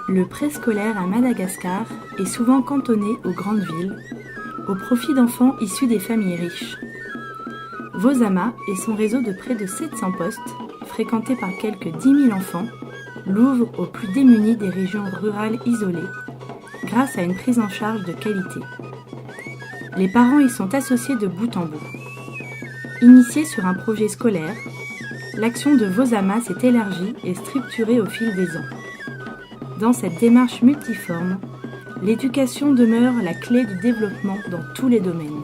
Le préscolaire à Madagascar est souvent cantonné aux grandes villes, au profit d'enfants issus des familles riches. Vosama et son réseau de près de 700 postes, fréquentés par quelques 10 000 enfants, l'ouvrent aux plus démunis des régions rurales isolées, grâce à une prise en charge de qualité. Les parents y sont associés de bout en bout. Initiée sur un projet scolaire, l'action de Vosama s'est élargie et structurée au fil des ans. Dans cette démarche multiforme, l'éducation demeure la clé du développement dans tous les domaines.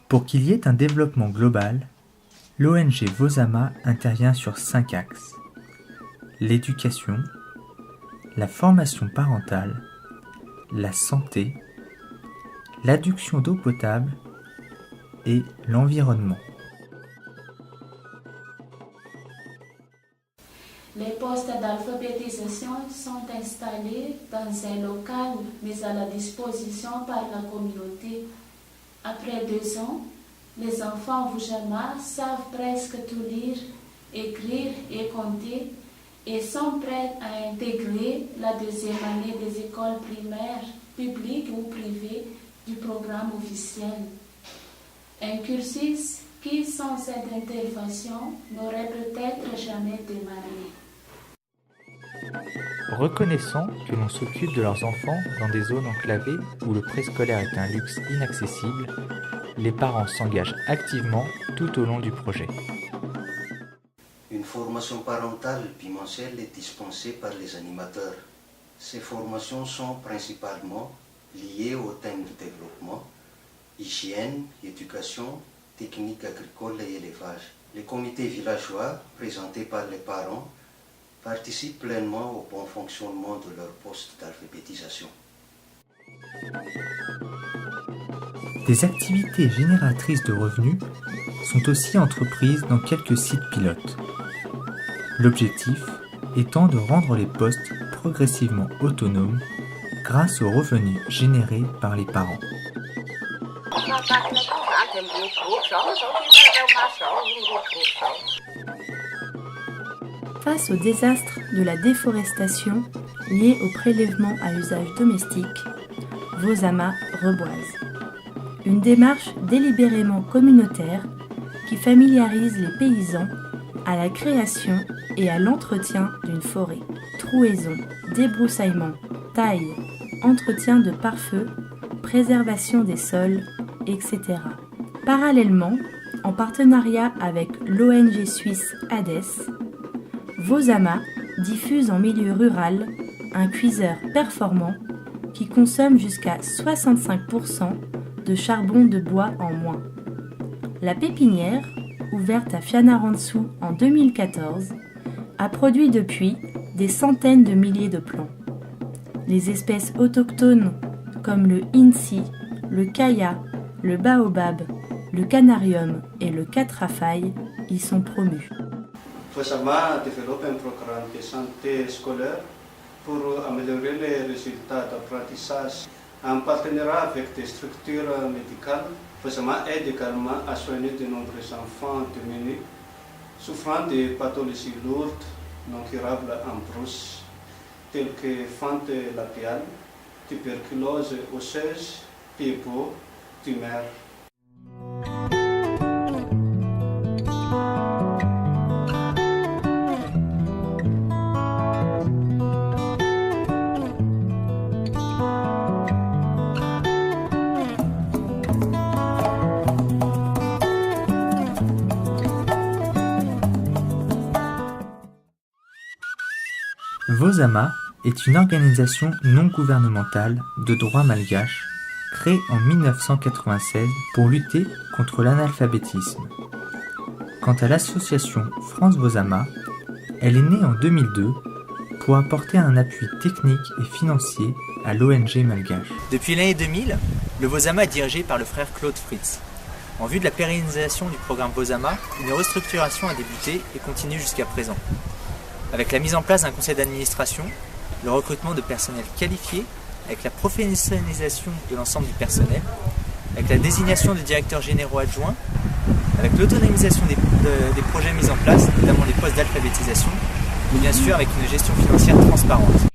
Pour qu'il y ait un développement global, l'ONG Vosama intervient sur 5 axes. L'éducation, la formation parentale, la santé, l'adduction d'eau potable et l'environnement. Les postes d'alphabétisation sont installés dans un local mis à la disposition par la communauté. Après 2 ans, les enfants Vosama savent presque tout lire, écrire et compter et sont prêts à intégrer la 2e année des écoles primaires, publiques ou privées, du programme officiel. Un cursus qui, sans cette intervention, n'aurait peut-être jamais démarré. Reconnaissant que l'on s'occupe de leurs enfants dans des zones enclavées où le préscolaire est un luxe inaccessible, les parents s'engagent activement tout au long du projet. Une formation parentale bimensuelle est dispensée par les animateurs. Ces formations sont principalement liées au thème du développement, hygiène, éducation, techniques agricoles et élevage. Les comités villageois, présentés par les parents, participent pleinement au bon fonctionnement de leur poste d'alphabétisation. Des activités génératrices de revenus sont aussi entreprises dans quelques sites pilotes. L'objectif étant de rendre les postes progressivement autonomes grâce aux revenus générés par les parents. Face au désastre de la déforestation liée au prélèvement à usage domestique, Vosama reboise. Une démarche délibérément communautaire qui familiarise les paysans à la création et à l'entretien d'une forêt. Trouaison, débroussaillement, taille, entretien de pare-feu, préservation des sols, etc. Parallèlement, en partenariat avec l'ONG suisse Hades, Vosama diffuse en milieu rural un cuiseur performant qui consomme jusqu'à 65% de charbon de bois en moins. La pépinière, ouverte à Fianarantsoa en 2014, a produit depuis des centaines de milliers de plants. Les espèces autochtones comme le insi, le kaya, le baobab, le canarium et le catrafaille y sont promus. Vosama développe un programme de santé scolaire pour améliorer les résultats d'apprentissage. En partenariat avec des structures médicales, Vosama aide également à soigner de nombreux enfants démunis souffrant de pathologies lourdes non curables en brousse, telles que fente labiale, tuberculose osseuse, PIBO, tumeur. Vosama est une organisation non gouvernementale de droit malgache créée en 1996 pour lutter contre l'analphabétisme. Quant à l'association France Vosama, elle est née en 2002 pour apporter un appui technique et financier à l'ONG malgache. Depuis l'année 2000, le Vosama est dirigé par le frère Claude Fritz. En vue de la pérennisation du programme Vosama, une restructuration a débuté et continue jusqu'à présent. avec la mise en place d'un conseil d'administration, le recrutement de personnel qualifié, avec la professionnalisation de l'ensemble du personnel, avec la désignation de directeurs généraux adjoints, avec l'autonomisation des projets mis en place, notamment les postes d'alphabétisation, et bien sûr avec une gestion financière transparente.